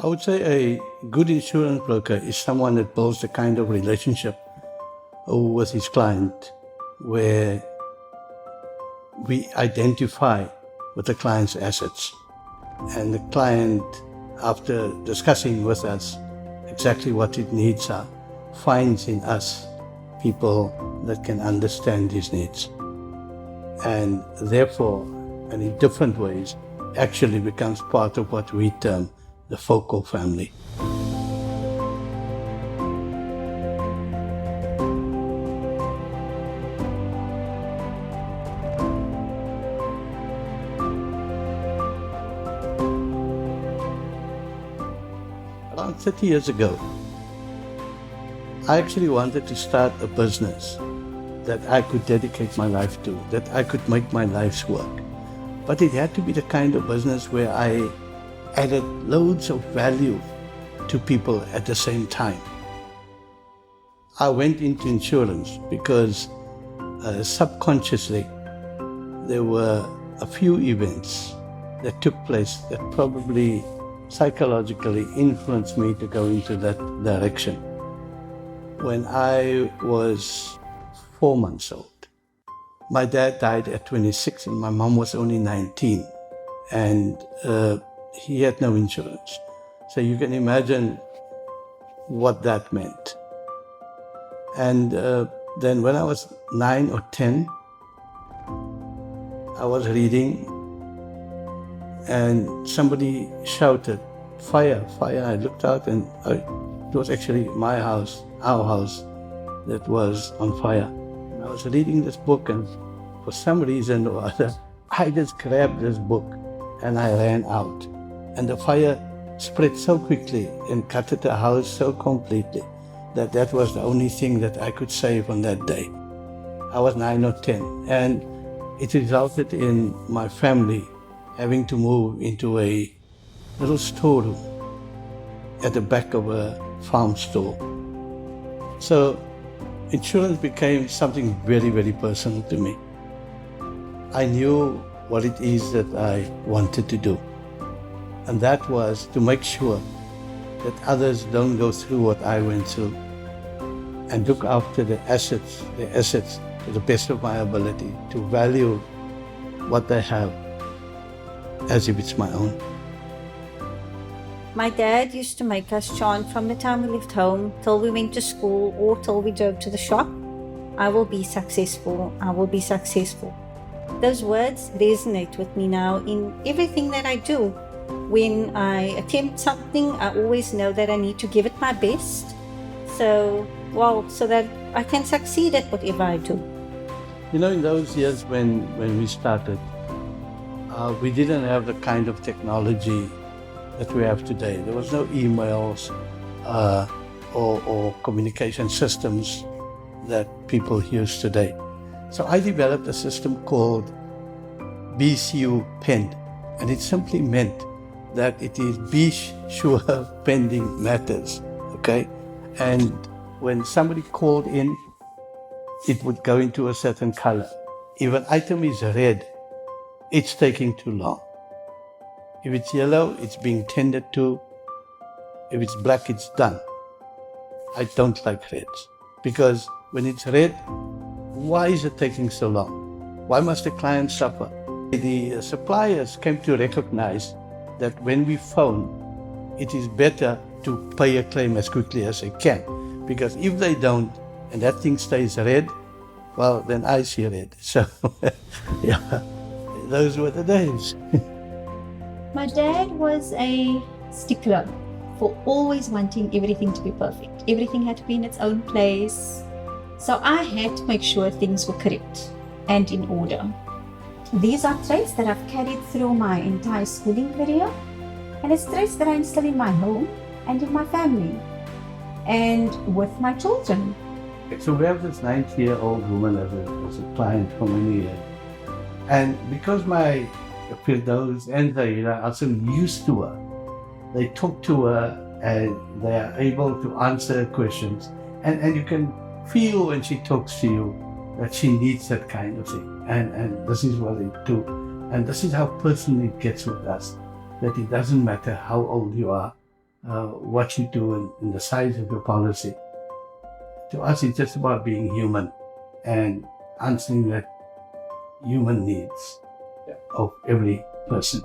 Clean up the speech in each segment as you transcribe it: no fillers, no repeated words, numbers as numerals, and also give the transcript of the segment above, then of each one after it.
I would say a good insurance broker is someone that builds the kind of relationship with his client where we identify with the client's assets, and the client, after discussing with us exactly what his needs are, finds in us people that can understand his needs, and therefore, and in different ways, actually becomes part of what we term the Phocor family. Around 30 years ago, I actually wanted to start a business that I could dedicate my life to, that I could make my life's work. But it had to be the kind of business where I added loads of value to people at the same time. I went into insurance because subconsciously there were a few events that took place that probably psychologically influenced me to go into that direction. When I was 4 months old, my dad died at 26 and my mom was only 19, and he had no insurance. So you can imagine what that meant. And then when I was 9 or 10, I was reading and somebody shouted, "Fire, fire." I looked out and it was actually my house, our house, that was on fire. And I was reading this book, and for some reason or other, I just grabbed this book and I ran out. And the fire spread so quickly and gutted the house so completely that that was the only thing that I could save on that day. I was 9 or 10, and it resulted in my family having to move into a little storeroom at the back of a farm store. So insurance became something very, very personal to me. I knew what it is that I wanted to do, and that was to make sure that others don't go through what I went through, and look after the assets to the best of my ability, to value what they have as if it's my own. My dad used to make us chant from the time we left home till we went to school or till we drove to the shop, "I will be successful, I will be successful." Those words resonate with me now in everything that I do. When I attempt something, I always know that I need to give it my best, so that I can succeed at whatever I do. You know, in those years when we started, we didn't have the kind of technology that we have today. There was no emails or communication systems that people use today. So I developed a system called BCU Pen, and it simply meant that it is be sure pending matters, okay? And when somebody called in, it would go into a certain color. If an item is red, it's taking too long. If it's yellow, it's being tended to. If it's black, it's done. I don't like reds, because when it's red, why is it taking so long? Why must the client suffer? The suppliers came to recognize that when we phone, it is better to pay a claim as quickly as they can, because if they don't and that thing stays red, well, then I see red. So, yeah, those were the days. My dad was a stickler for always wanting everything to be perfect. Everything had to be in its own place. So I had to make sure things were correct and in order. These are traits that I've carried through my entire schooling career, and it's traits that I instill in my home and in my family and with my children. So we have this 90-year-old woman as a client for many years. And because my Firdaus and Zahira are so used to her, they talk to her and they are able to answer questions. And you can feel when she talks to you that she needs that kind of thing. And this is what they do. And this is how personally it gets with us, that it doesn't matter how old you are, what you do and the size of your policy. To us, it's just about being human and answering the human needs of every person.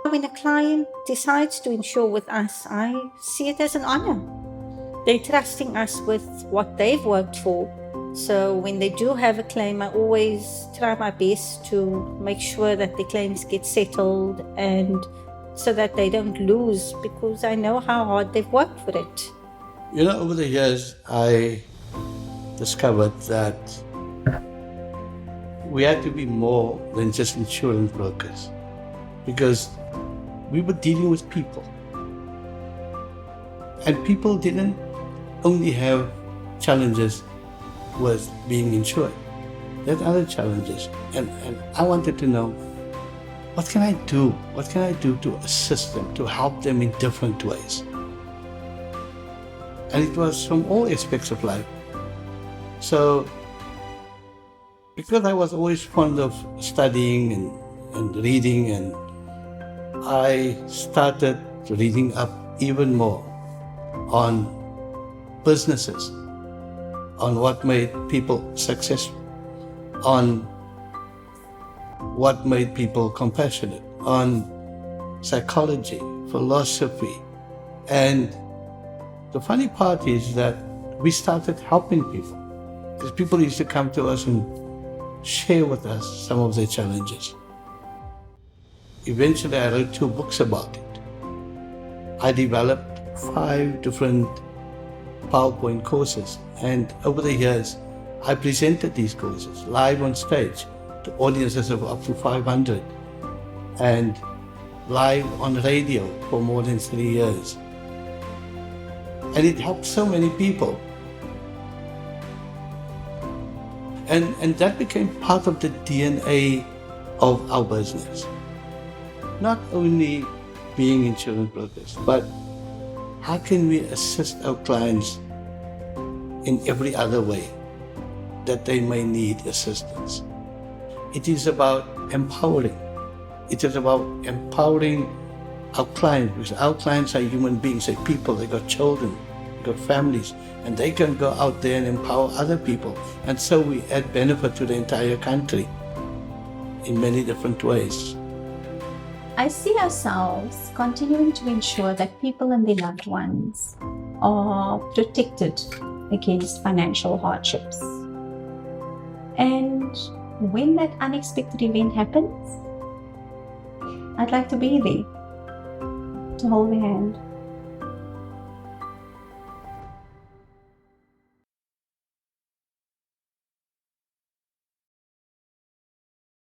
When a client decides to insure with us, I see it as an honor. They're trusting us with what they've worked for. So when they do have a claim, I always try my best to make sure that the claims get settled and so that they don't lose, because I know how hard they've worked for it. You know, over the years, I discovered that we had to be more than just insurance brokers, because we were dealing with people. And people didn't only have challenges with being insured. There are other challenges. And I wanted to know, what can I do? What can I do to assist them, to help them in different ways? And it was from all aspects of life. So, because I was always fond of studying and reading, and I started reading up even more on businesses, on what made people successful, on what made people compassionate, on psychology, philosophy. And the funny part is that we started helping people, because people used to come to us and share with us some of their challenges. Eventually, I wrote 2 books about it. I developed 5 different PowerPoint courses, and over the years, I presented these courses live on stage to audiences of up to 500, and live on radio for more than 3 years. And it helped so many people. And that became part of the DNA of our business. Not only being insurance brokers, but how can we assist our clients in every other way that they may need assistance? It is about empowering. It is about empowering our clients, because our clients are human beings, they're people, they got children, they got families, and they can go out there and empower other people. And so we add benefit to the entire country in many different ways. I see ourselves continuing to ensure that people and their loved ones are protected against financial hardships. And when that unexpected event happens, I'd like to be there to hold their hand.